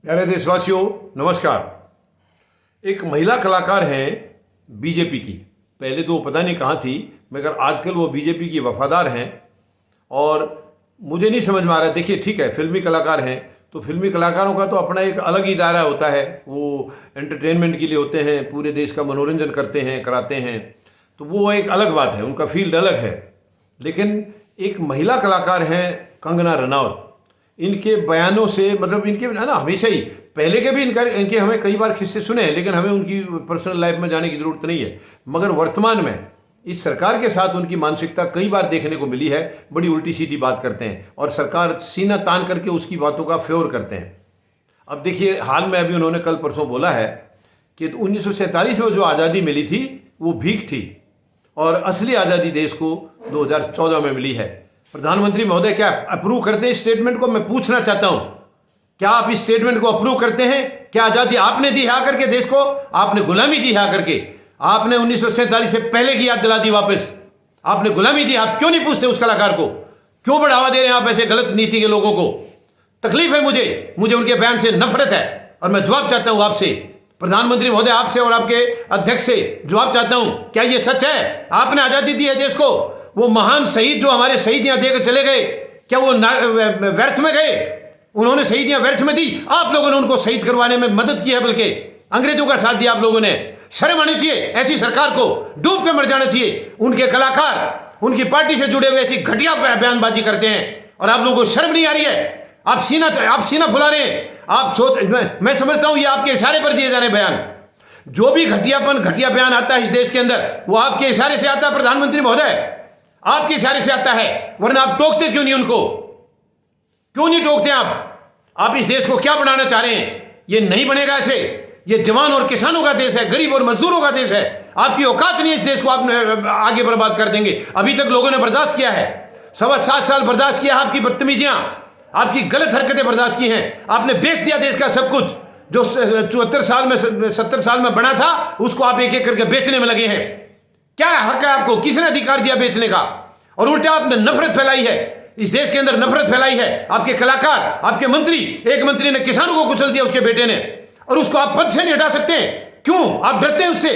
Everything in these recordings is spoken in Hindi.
प्यारे देशवासियों, नमस्कार। एक महिला कलाकार हैं बीजेपी की। पहले तो वो पता नहीं कहाँ थी, मगर आजकल वो बीजेपी की वफादार हैं। और मुझे नहीं समझ में आ रहा है। देखिए, ठीक है, फिल्मी कलाकार हैं तो फिल्मी कलाकारों का तो अपना एक अलग ही दायरा होता है। वो एंटरटेनमेंट के लिए होते हैं, पूरे देश का मनोरंजन करते हैं, कराते हैं, तो वो एक अलग बात है, उनका फील्ड अलग है। लेकिन एक महिला कलाकार हैं कंगना रनौत। इनके बयानों से मतलब इनके है ना, हमेशा ही पहले के भी इनके हमें कई बार किस्से सुने हैं, लेकिन हमें उनकी पर्सनल लाइफ में जाने की ज़रूरत नहीं है। मगर वर्तमान में इस सरकार के साथ उनकी मानसिकता कई बार देखने को मिली है। बड़ी उल्टी सीधी बात करते हैं और सरकार सीना तान करके उसकी बातों का फेवर करते हैं। अब देखिए, हाल में अभी उन्होंने कल परसों बोला है कि 1947 में जो आज़ादी मिली थी वो भीख थी और असली आज़ादी देश को 2014 में मिली है। प्रधानमंत्री महोदय, क्या अप्रूव करते हैं इस स्टेटमेंट को? मैं पूछना चाहता हूं, क्या आप इस स्टेटमेंट को अप्रूव करते हैं? क्या आज़ादी आपने दी है आकर के देश को? आपने गुलामी दी है आकर के। आपने 1947 से पहले की याद दिला दी वापस। आपने गुलामी दी। आप क्यों नहीं पूछते उस कलाकार को? क्यों बढ़ावा दे रहे हैं आप ऐसे गलत नीति के लोगों को? तकलीफ है मुझे उनके बयान से नफरत है और मैं जवाब चाहता हूं आपसे, प्रधानमंत्री महोदय, आपसे और आपके अध्यक्ष से जवाब चाहता हूं। क्या ये सच है? आपने आज़ादी दी है देश को। वो महान शहीद जो हमारे शहीदियां देकर चले गए, क्या वो व्यर्थ में गए? उन्होंने शहीदियां व्यर्थ में दी? आप लोगों ने उनको शहीद करवाने में मदद की है, बल्कि अंग्रेजों का साथ दिया आप लोगों ने। शर्म आनी चाहिए ऐसी सरकार को, डूब के मर जाना चाहिए। उनके कलाकार उनकी पार्टी से जुड़े हुए ऐसी घटिया बयानबाजी करते हैं और आप लोगों को शर्म नहीं आ रही है। आप सीना फुला रहे हैं। मैं समझता हूं ये आपके इशारे पर दिए जाने बयान, जो भी घटिया बयान आता है इस देश के अंदर, वो आपके इशारे से आता है प्रधानमंत्री महोदय, आपके इशारे से आता है। वरना आप टोकते क्यों नहीं उनको? क्यों नहीं टोकते आप इस देश को क्या बनाना चाह रहे हैं? ये नहीं बनेगा ऐसे। ये जवान और किसानों का देश है, गरीब और मजदूरों का देश है। आपकी औकात नहीं है इस देश को आप आगे बर्बाद कर देंगे। अभी तक लोगों ने बर्दाश्त किया है, 7.25 साल बर्दाश्त किया। आपकी बदतमीजियां, आपकी गलत हरकतें बर्दाश्त की हैं। आपने बेच दिया देश का सब कुछ। जो 70 साल में बना था, उसको आप एक एक करके बेचने में लगे हैं। क्या हक है आपको? किसने अधिकार दिया बेचने का? और उल्टा आपने नफरत फैलाई है, इस देश के अंदर नफरत फैलाई है। आपके कलाकार, आपके मंत्री, एक मंत्री ने किसानों को कुचल दिया, उसके बेटे ने, और उसको आप पद से नहीं हटा सकते? क्यों? आप डरते हैं उससे?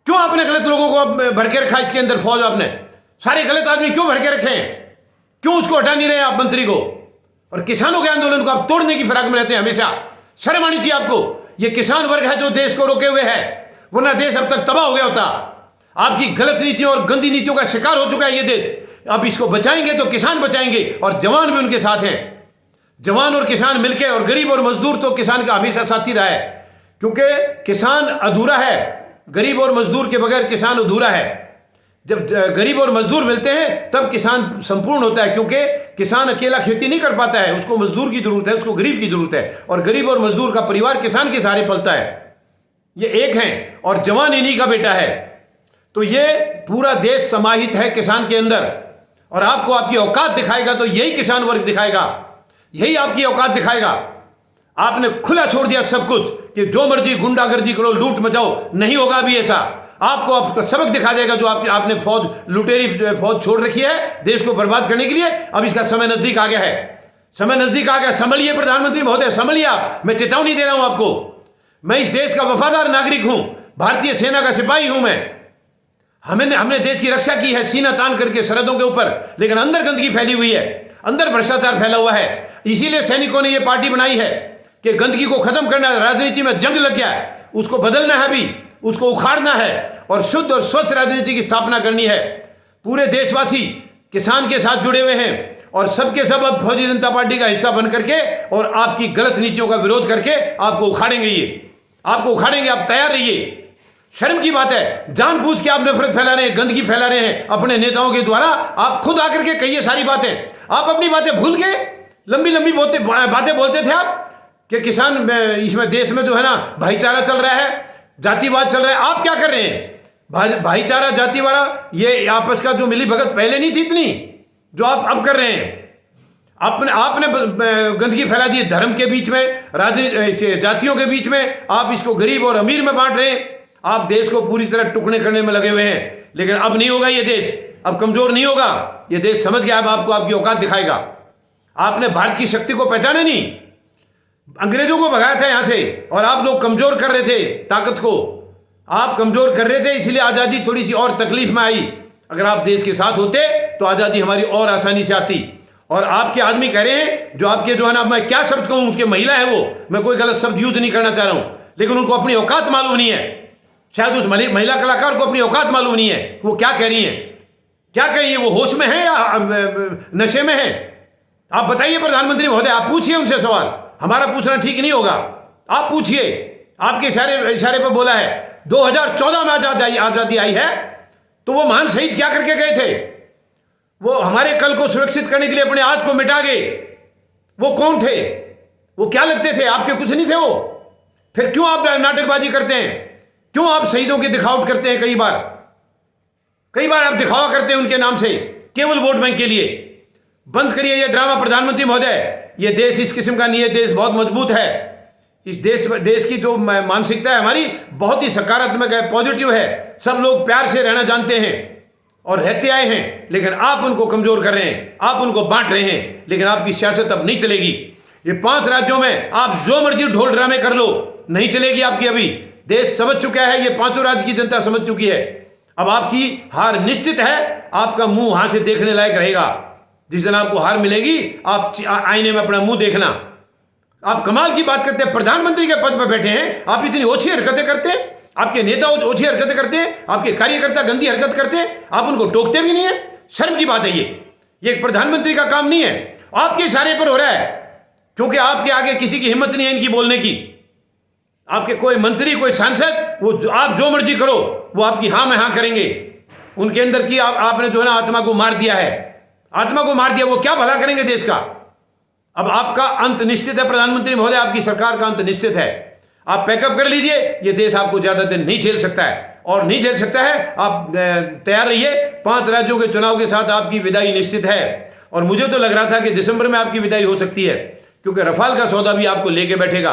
क्यों आपने गलत लोगों को भर के रखा इसके अंदर? फौज आपने सारे गलत आदमी क्यों भर के रखे हैं? क्यों उसको हटा नहीं रहे आप मंत्री को? और किसानों के आंदोलन को आप तोड़ने की फिराक में रहते हैं हमेशा। शर्म आनी चाहिए आपको। ये किसान वर्ग है जो देश को रोके हुए है, वरना देश अब तक तबाह हो गया होता। आपकी गलत नीतियों और गंदी नीतियों का शिकार हो चुका है ये देश। अब इसको बचाएंगे तो किसान बचाएंगे, और जवान भी उनके साथ हैं। जवान और किसान मिलके, और गरीब और मजदूर तो किसान का हमेशा साथी रहा है, क्योंकि किसान अधूरा है। गरीब और मजदूर के बगैर किसान अधूरा है। जब गरीब और मजदूर मिलते हैं तब किसान संपूर्ण होता है, क्योंकि किसान अकेला खेती नहीं कर पाता है, उसको मजदूर की जरूरत है, उसको गरीब की जरूरत है, और गरीब और मजदूर का परिवार किसान के सहारे पलता है। ये एक है, और जवान इन्हीं का बेटा है। तो ये पूरा देश समाहित है किसान के अंदर, और आपको आपकी औकात दिखाएगा तो यही किसान वर्ग दिखाएगा, यही आपकी औकात दिखाएगा। आपने खुला छोड़ दिया सब कुछ कि जो मर्जी गुंडागर्दी करो, लूट मचाओ। नहीं होगा अभी ऐसा। आपको सबक दिखा जाएगा जो आपने फौज, लुटेरी फौज छोड़ रखी है देश को बर्बाद करने के लिए। अब इसका समय नजदीक आ गया है, समय नजदीक आ गया। संभलिए प्रधानमंत्री महोदय, संभलिए आप। मैं चेतावनी दे रहा हूं आपको। मैं इस देश का वफादार नागरिक हूं, भारतीय सेना का सिपाही हूं मैं। हमने देश की रक्षा की है सीना तान करके सरहदों के ऊपर, लेकिन अंदर गंदगी फैली हुई है, अंदर भ्रष्टाचार फैला हुआ है। इसीलिए सैनिकों ने यह पार्टी बनाई है कि गंदगी को खत्म करना है। राजनीति में जंग लग गया है, उसको बदलना है, अभी उसको उखाड़ना है और शुद्ध और स्वच्छ राजनीति की स्थापना करनी है। पूरे देशवासी किसान के साथ जुड़े हुए हैं, और सबके सब अब फौजी जनता पार्टी का हिस्सा बन करके और आपकी गलत नीतियों का विरोध करके आपको उखाड़ेंगे। ये आपको उखाड़ेंगे, आप तैयार रहिए। शर्म की बात है, जानबूझ के आप नफरत फैला रहे हैं, गंदगी फैला रहे हैं अपने नेताओं के द्वारा। आप खुद आकर के कहिए सारी बातें। आप अपनी बातें भूल गए। लंबी लंबी बातें बोलते थे आप कि किसान इसमें देश में जो है ना भाईचारा चल रहा है, जातिवाद चल रहा है। आप क्या कर रहे हैं? भाईचारा, जातिवाद, ये आपस का जो मिली भगत पहले नहीं थी इतनी जो आप अब कर रहे हैं। आपने गंदगी फैला दी धर्म के बीच में, राजनीति, जातियों के बीच में। आप इसको गरीब और अमीर में बांट रहे हैं। आप देश को पूरी तरह टुकड़े करने में लगे हुए हैं। लेकिन अब नहीं होगा ये देश, अब कमजोर नहीं होगा ये देश। समझ गया अब आपको आपकी औकात दिखाएगा। आपने भारत की शक्ति को पहचाना नहीं। अंग्रेजों को भगाया था यहाँ से, और आप लोग कमजोर कर रहे थे ताकत को, आप कमजोर कर रहे थे, इसलिए आज़ादी थोड़ी सी और तकलीफ में आई। अगर आप देश के साथ होते तो आज़ादी हमारी और आसानी से आती। और आपके आदमी कह रहे हैं, जो आपके जो है ना, मैं क्या शब्द कहूँ, उनके महिला है वो, मैं कोई गलत शब्द यूज नहीं करना चाह रहा हूँ, लेकिन उनको अपनी औकात मालूम नहीं है। शायद उस महिला कलाकार को अपनी औकात मालूम नहीं है वो क्या कह रही हैं, क्या कह रही है, वो होश में है या नशे में है। आप बताइए प्रधानमंत्री महोदय, आप पूछिए उनसे सवाल, हमारा पूछना ठीक नहीं होगा, आप पूछिए। आपके इशारे पर बोला है 2014 में आज़ादी आई है, तो वो महान शहीद क्या करके गए थे? वो हमारे कल को सुरक्षित करने के लिए अपने आज को मिटा गए। वो कौन थे? वो क्या लगते थे? आपके कुछ नहीं थे वो। फिर क्यों आप नाटकबाजी करते हैं? क्यों आप शहीदों की दिखावट करते हैं? कई बार आप दिखावा करते हैं उनके नाम से, केवल वोट बैंक के लिए। बंद करिए ये ड्रामा प्रधानमंत्री महोदय। ये देश इस किस्म का नहीं है, देश बहुत मजबूत है। इस देश की जो मानसिकता है हमारी बहुत ही सकारात्मक है, पॉजिटिव है। सब लोग प्यार से रहना जानते हैं और रहते आए हैं, लेकिन आप उनको कमजोर कर रहे हैं, आप उनको बांट रहे हैं। लेकिन आपकी सियासत अब नहीं चलेगी। ये 5 राज्यों में आप जो मर्जी ढोल ड्रामे कर लो, नहीं चलेगी आपकी। अभी देश समझ चुका है, ये 5 राज्य की जनता समझ चुकी है। अब आपकी हार निश्चित है। आपका मुंह वहां से देखने लायक रहेगा। जिस दिन आपको हार मिलेगी, आप आईने में अपना मुंह देखना। आप कमाल की बात करते हैं, प्रधानमंत्री के पद पर बैठे हैं, आप इतनी ओछी हरकतें करते हैं। आपके नेता ओछी हरकतें करते हैं, आपके कार्यकर्ता गंदी हरकत करते हैं, आप उनको टोकते भी नहीं है। शर्म की बात है ये एक प्रधानमंत्री का काम नहीं है। आपके इशारे पर हो रहा है, क्योंकि आपके आगे किसी की हिम्मत नहीं है इनकी बोलने की। आपके कोई मंत्री, कोई सांसद, वो आप जो मर्जी करो, वो आपकी हाँ में हाँ करेंगे। उनके अंदर की आपने जो है ना आत्मा को मार दिया है, आत्मा को मार दिया। वो क्या भला करेंगे देश का? अब आपका अंत निश्चित है प्रधानमंत्री महोदय, आपकी सरकार का अंत निश्चित है। आप पैकअप कर लीजिए, ये देश आपको ज्यादा दिन नहीं झेल सकता है, और नहीं झेल सकता है। आप तैयार रहिए, 5 राज्यों के चुनाव के साथ आपकी विदाई निश्चित है। और मुझे तो लग रहा था कि दिसंबर में आपकी विदाई हो सकती है, क्योंकि रफाल का सौदा भी आपको लेके बैठेगा।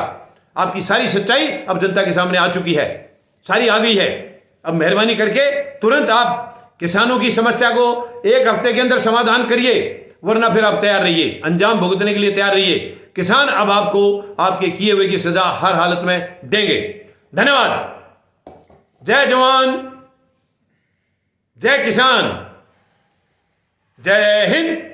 आपकी सारी सच्चाई अब जनता के सामने आ चुकी है, सारी आ गई है। अब मेहरबानी करके तुरंत आप किसानों की समस्या को 1 हफ्ते के अंदर समाधान करिए, वरना फिर आप तैयार रहिए, अंजाम भुगतने के लिए तैयार रहिए। किसान अब आपको आपके किए हुए की सजा हर हालत में देंगे। धन्यवाद। जय जवान, जय किसान, जय हिंद।